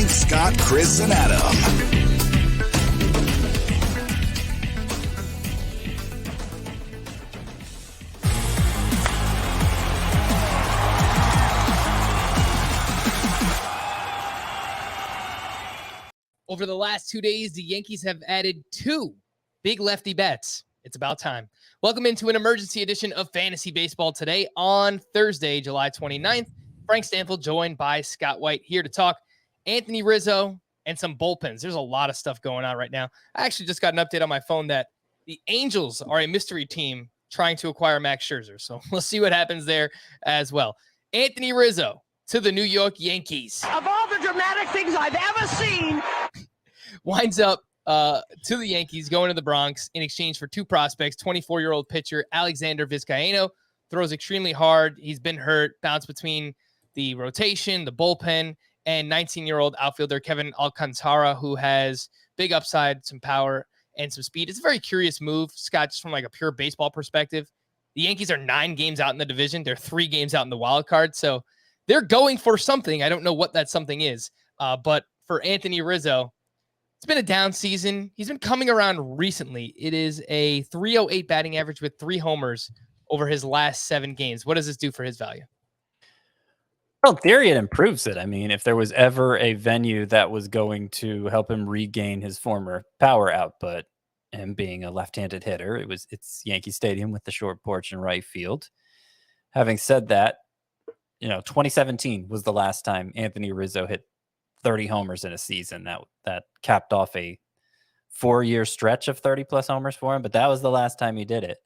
Frank, Scott, Chris, and Adam. Over the last 2 days, the Yankees have added 2 big lefty bats. It's about time. Welcome into an emergency edition of Fantasy Baseball today on Thursday, July 29th. Frank Stanfield joined by Scott White here to talk Anthony Rizzo and some bullpens. There's a lot of stuff going on right now. I actually just got an update on my phone that the Angels are a mystery team trying to acquire Max Scherzer. So we'll see what happens there as well. Anthony Rizzo to the New York Yankees. Of all the dramatic things I've ever seen, winds up to the Yankees, going to the Bronx in exchange for 2 prospects. 24-year-old pitcher Alexander Vizcaino throws extremely hard. He's been hurt, bounced between the rotation, the bullpen, and 19-year-old outfielder Kevin Alcantara, who has big upside, some power, and some speed. It's a very curious move, Scott, just from like a pure baseball perspective. The Yankees are 9 games out in the division. They're 3 games out in the wild card. So they're going for something. I don't know what that something is. But for Anthony Rizzo, it's been a down season. He's been coming around recently. It is a 308 batting average with 3 homers over his last 7 games. What does this do for his value? Well, in theory, it improves it. I mean, if there was ever a venue that was going to help him regain his former power output, him being a left-handed hitter, it's Yankee Stadium with the short porch and right field. Having said that, 2017 was the last time Anthony Rizzo hit 30 homers in a season. That capped off a 4-year stretch of 30 plus homers for him, but that was the last time he did it.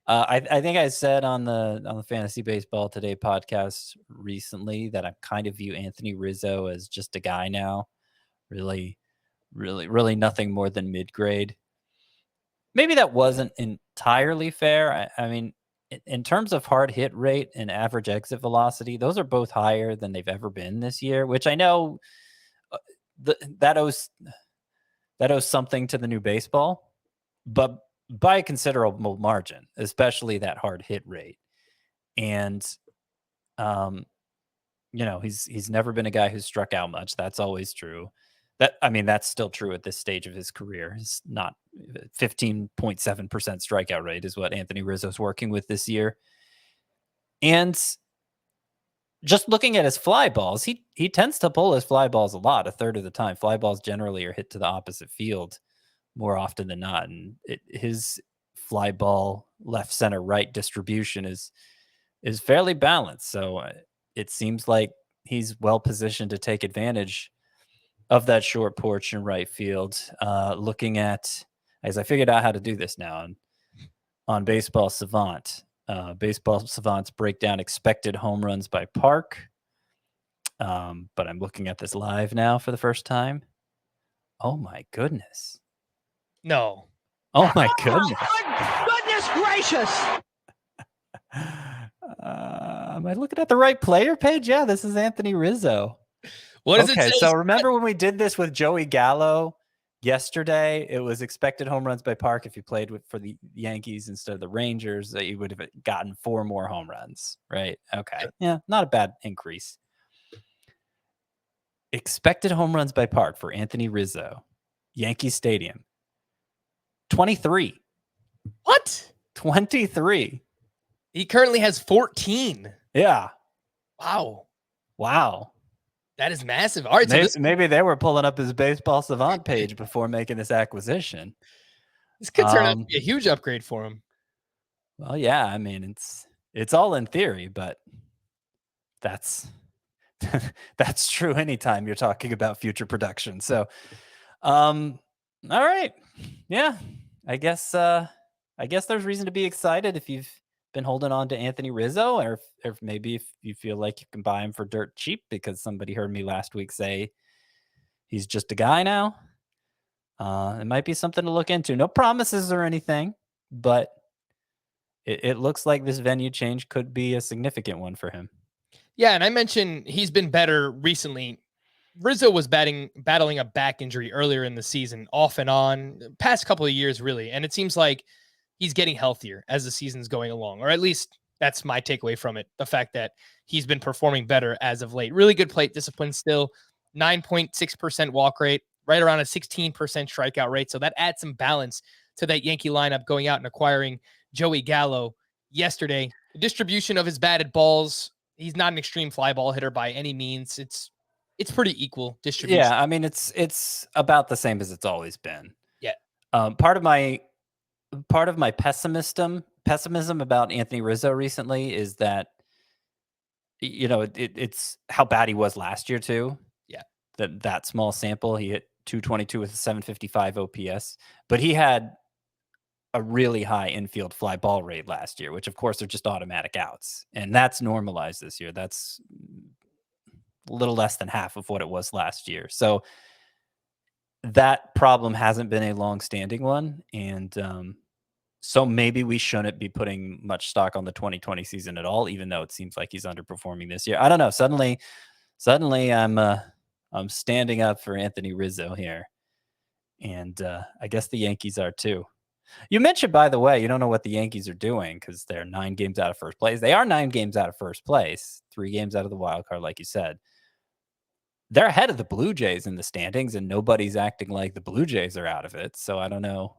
I think I said on the Fantasy Baseball Today podcast recently that I kind of view Anthony Rizzo as just a guy now, really nothing more than mid-grade. Maybe that wasn't entirely fair. I mean, in terms of hard hit rate and average exit velocity, those are both higher than they've ever been this year, which I know that owes something to the new baseball, but by a considerable margin, especially that hard hit rate. And, he's never been a guy who's struck out much. That's always true. That's still true at this stage of his career. It's not 15.7% strikeout rate is what Anthony Rizzo's working with this year. And just looking at his fly balls, he tends to pull his fly balls a lot, a third of the time. Fly balls generally are hit to the opposite field more often than not. And his fly ball left, center, right distribution is fairly balanced. So it seems like he's well positioned to take advantage of that short porch in right field. Looking at, as I figured out how to do this now on Baseball Savant. Baseball Savant's breakdown expected home runs by park. But I'm looking at this live now for the first time. Oh my goodness. No. Oh my goodness. goodness gracious. Am I looking at the right player page? Yeah, this is Anthony Rizzo. What does it say? So remember when we did this with Joey Gallo yesterday? It was expected home runs by park. If you played for the Yankees instead of the Rangers, that you would have gotten 4 more home runs, right? Okay. Yeah, not a bad increase. Expected home runs by park for Anthony Rizzo, Yankee Stadium, 23. What? 23. He currently has 14. Yeah. Wow. That is massive. All right, maybe they were pulling up his Baseball Savant page before making this acquisition. This could turn out to be a huge upgrade for him. Well, yeah, I mean, it's all in theory, but that's true anytime you're talking about future production. So, all right, yeah, I guess there's reason to be excited if you've been holding on to Anthony Rizzo, or maybe if you feel like you can buy him for dirt cheap because somebody heard me last week say he's just a guy now. It might be something to look into. No promises or anything, but it looks like this venue change could be a significant one for him. Yeah, and I mentioned he's been better recently. Rizzo was battling a back injury earlier in the season, off and on, past couple of years, really. And it seems like he's getting healthier as the season's going along, or at least that's my takeaway from it. The fact that he's been performing better as of late. Really good plate discipline still. 9.6% walk rate, right around a 16% strikeout rate. So that adds some balance to that Yankee lineup going out and acquiring Joey Gallo yesterday. The distribution of his batted balls, he's not an extreme fly ball hitter by any means. It's pretty equal distribution. Yeah, I mean it's about the same as it's always been. Yeah. Part of my pessimism about Anthony Rizzo recently is that it's how bad he was last year too. Yeah. That small sample, he hit 222 with a 755 OPS, but he had a really high infield fly ball rate last year, which of course are just automatic outs, and that's normalized this year. That's a little less than half of what it was last year. So that problem hasn't been a long-standing one, and so maybe we shouldn't be putting much stock on the 2020 season at all, even though it seems like he's underperforming this year. I don't know. Suddenly, I'm standing up for Anthony Rizzo here, and I guess the Yankees are too. You mentioned, by the way, you don't know what the Yankees are doing because they're 9 games out of first place. They are 9 games out of first place, 3 games out of the wild card, like you said. They're ahead of the Blue Jays in the standings, and nobody's acting like the Blue Jays are out of it. So I don't know.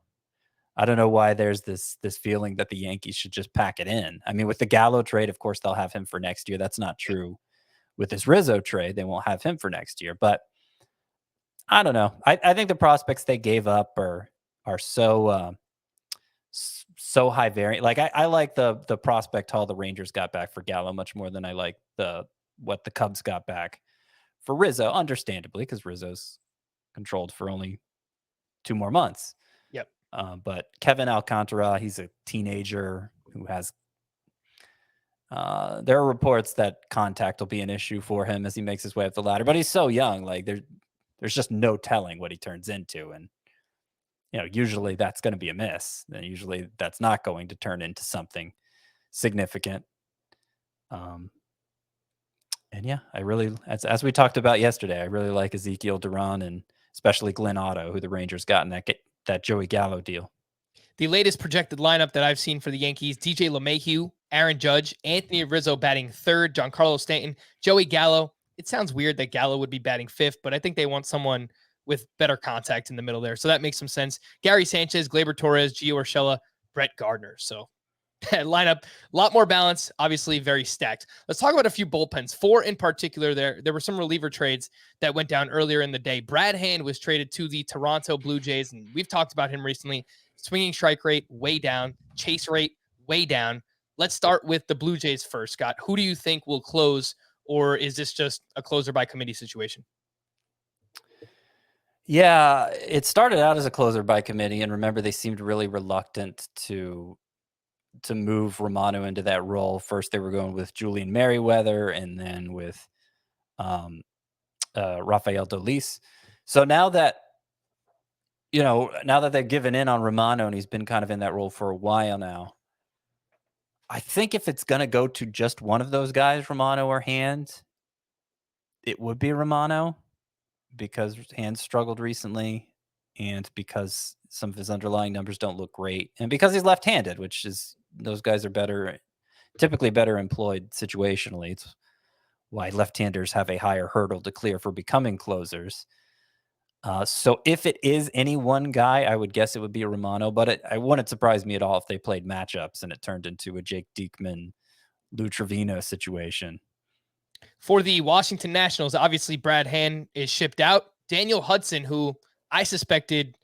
I don't know why there's this feeling that the Yankees should just pack it in. I mean, with the Gallo trade, of course, they'll have him for next year. That's not true with this Rizzo trade. They won't have him for next year. But I don't know. I think the prospects they gave up are so high variant. Like I like the prospect haul the Rangers got back for Gallo much more than I like what the Cubs got back for Rizzo, understandably, because Rizzo's controlled for only 2 more months. Yep. But Kevin Alcantara, he's a teenager who has. There are reports that contact will be an issue for him as he makes his way up the ladder, but he's so young. Like there's just no telling what he turns into, and usually that's going to be a miss. And usually that's not going to turn into something significant. And yeah, I really, as we talked about yesterday, I really like Ezekiel Duran and especially Glenn Otto, who the Rangers got in that Joey Gallo deal. The latest projected lineup that I've seen for the Yankees: DJ LeMahieu, Aaron Judge, Anthony Rizzo batting third, Giancarlo Stanton, Joey Gallo. It sounds weird that Gallo would be batting fifth, but I think they want someone with better contact in the middle there. So that makes some sense. Gary Sanchez, Gleyber Torres, Gio Urshela, Brett Gardner. So that lineup, a lot more balance, obviously very stacked. Let's talk about a few bullpens. 4 in particular there. There were some reliever trades that went down earlier in the day. Brad Hand was traded to the Toronto Blue Jays, and we've talked about him recently. Swinging strike rate, way down. Chase rate, way down. Let's start with the Blue Jays first, Scott. Who do you think will close, or is this just a closer by committee situation? Yeah, it started out as a closer by committee, and remember they seemed really reluctant to move Romano into that role. First, they were going with Julian Merriweather, and then with Rafael Dolis. So now that they've given in on Romano and he's been kind of in that role for a while now, I think if it's going to go to just one of those guys, Romano or Hand, it would be Romano, because Hand struggled recently and because some of his underlying numbers don't look great, and because he's left-handed, which is, those guys are typically better employed situationally. It's why left-handers have a higher hurdle to clear for becoming closers. So if it is any one guy, I would guess it would be a Romano, but it wouldn't surprise me at all if they played matchups and it turned into a Jake Diekman, Lou Trevino situation. For the Washington Nationals, obviously Brad Hand is shipped out. Daniel Hudson, who I suspected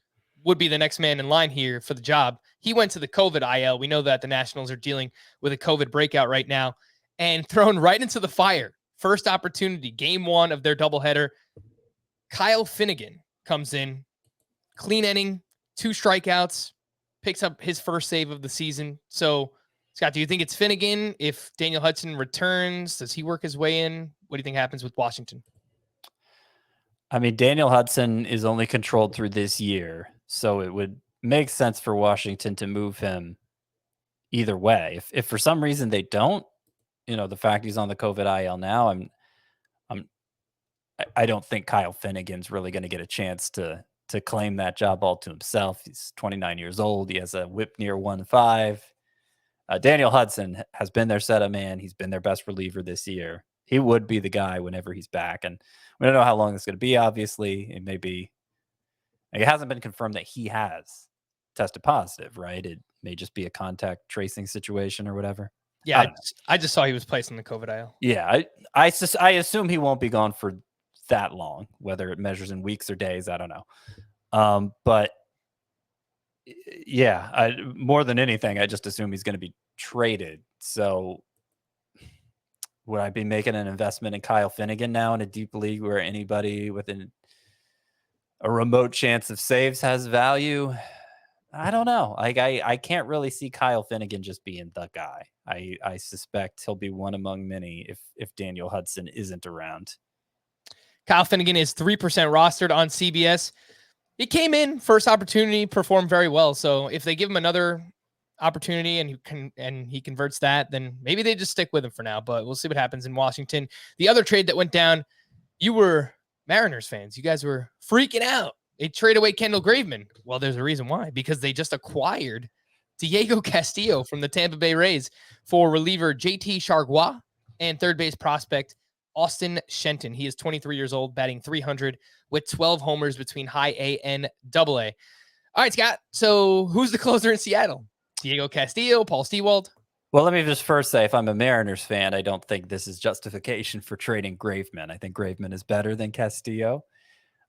would be the next man in line here for the job, he went to the COVID IL. We know that the Nationals are dealing with a COVID breakout right now, and thrown right into the fire. First opportunity, game 1 of their doubleheader. Kyle Finnegan comes in, clean inning, 2 strikeouts, picks up his first save of the season. So, Scott, do you think it's Finnegan? If Daniel Hudson returns, does he work his way in? What do you think happens with Washington? I mean, Daniel Hudson is only controlled through this year, so it would make sense for Washington to move him either way. If for some reason they don't, the fact he's on the COVID IL now, I don't think Kyle Finnegan's really going to get a chance to claim that job all to himself. He's 29 years old. He has a whip near 1.5. Daniel Hudson has been their setup man. He's been their best reliever this year. He would be the guy whenever he's back. And we don't know how long this is going to be, obviously. It may be, it hasn't been confirmed that he has tested positive, right? It may just be a contact tracing situation or whatever. Yeah, I just saw he was placed on the COVID IL. Yeah, I assume he won't be gone for that long, whether it measures in weeks or days, I don't know. But yeah, more than anything, I just assume he's going to be traded. So would I be making an investment in Kyle Finnegan now in a deep league where anybody within a remote chance of saves has value? I don't know. Like I can't really see Kyle Finnegan just being the guy. I suspect he'll be one among many if Daniel Hudson isn't around. Kyle Finnegan is 3% rostered on CBS. He came in first opportunity, performed very well. So if they give him another opportunity and he converts that, then maybe they just stick with him for now. But we'll see what happens in Washington. The other trade that went down, you were Mariners fans. You guys were freaking out. They trade away Kendall Graveman. Well, there's a reason why. Because they just acquired Diego Castillo from the Tampa Bay Rays for reliever JT Chargois and third base prospect Austin Shenton. He is 23 years old, batting 300 with 12 homers between high A and double A. All right, Scott. So who's the closer in Seattle? Diego Castillo, Paul Stewald? Well, let me just first say, if I'm a Mariners fan, I don't think this is justification for trading Graveman. I think Graveman is better than Castillo.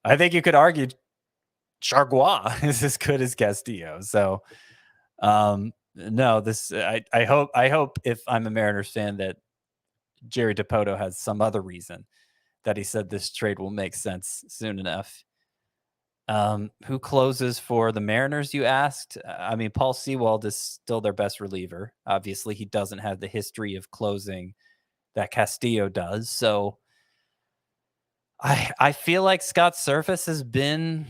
I think you could argue Chargois is as good as Castillo. So, no, this I hope if I'm a Mariners fan that Jerry DiPoto has some other reason that he said this trade will make sense soon enough. Who closes for the Mariners, you asked? I mean, Paul Sewald is still their best reliever. Obviously, he doesn't have the history of closing that Castillo does. So I feel like Scott Surface has been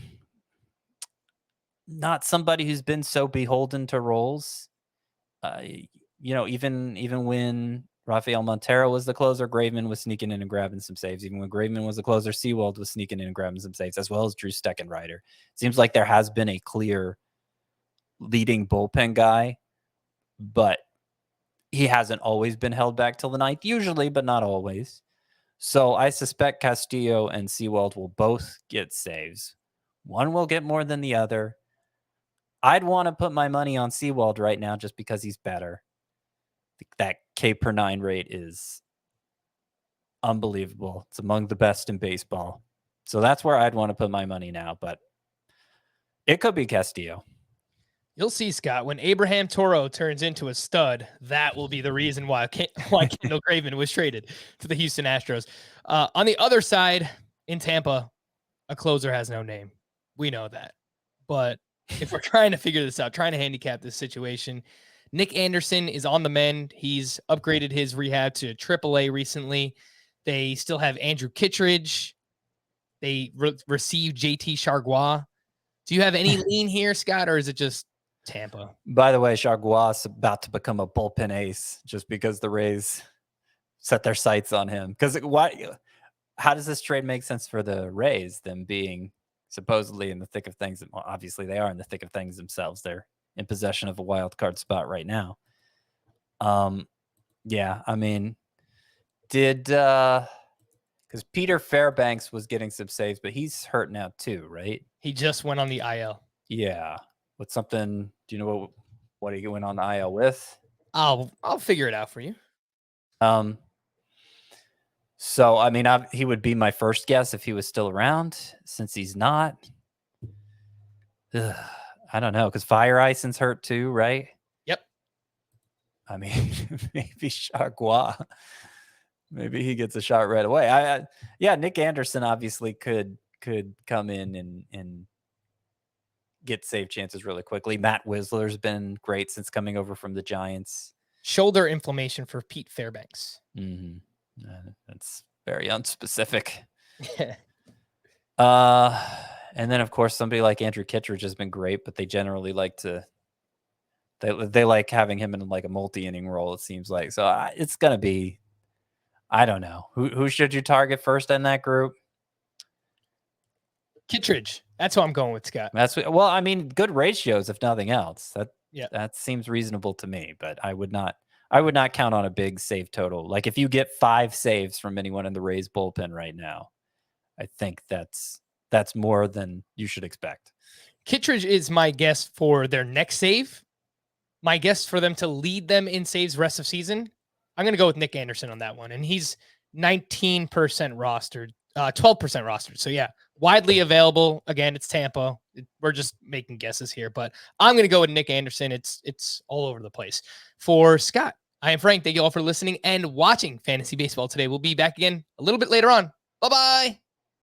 not somebody who's been so beholden to roles. Even when Rafael Montero was the closer, Graveman was sneaking in and grabbing some saves. Even when Graveman was the closer, Sewald was sneaking in and grabbing some saves, as well as Drew Steckenrider. Seems like there has been a clear leading bullpen guy, but he hasn't always been held back till the ninth, usually, but not always. So I suspect Castillo and Sewald will both get saves. One will get more than the other. I'd want to put my money on Sewald right now just because he's better. That K per 9 rate is unbelievable. It's among the best in baseball. So that's where I'd want to put my money now, but it could be Castillo. You'll see, Scott, when Abraham Toro turns into a stud, that will be the reason why Kendall Graveman was traded to the Houston Astros. On the other side, in Tampa, a closer has no name. We know that. But if we're trying to figure this out, trying to handicap this situation, Nick Anderson is on the mend. He's upgraded his rehab to AAA recently. They still have Andrew Kittredge. They received JT Chargois. Do you have any lean here, Scott, or is it just Tampa? By the way, Chargois is about to become a bullpen ace just because the Rays set their sights on him. Because how does this trade make sense for the Rays, them being supposedly in the thick of things? Well, obviously, they are in the thick of things themselves. They're in possession of a wild card spot right now. Yeah, I mean, because Peter Fairbanks was getting some saves, but he's hurt now too, right? He just went on the IL. Yeah. What's something? Do you know what he went on the IL with? I'll figure it out for you. So I mean, he would be my first guess if he was still around. Since he's not, I don't know, because Fire Ison's hurt too, right? Yep. I mean, maybe Chargois. Maybe he gets a shot right away. Yeah, Nick Anderson obviously could come in and get save chances really quickly. Matt Whistler's been great since coming over from the Giants. Shoulder inflammation for Pete Fairbanks. Mm-hmm. That's very unspecific. And then of course somebody like Andrew Kittredge has been great, but they generally like to they like having him in like a multi-inning role, it seems like. So it's gonna be, I don't know. Who should you target first in that group? Kittredge. That's who I'm going with, Scott. Well, I mean, good ratios if nothing else. That seems reasonable to me, but I would not I would not count on a big save total. Like if you get 5 saves from anyone in the Rays bullpen right now, I think that's more than you should expect. Kittredge is my guess for their next save. My guess for them to lead them in saves rest of season. I'm going to go with Nick Anderson on that one. And he's 19% rostered, 12% rostered. So yeah, widely available. Again, it's Tampa. We're just making guesses here, but I'm going to go with Nick Anderson. It's all over the place. For Scott, I am Frank. Thank you all for listening and watching Fantasy Baseball today. We'll be back again a little bit later on. Bye-bye.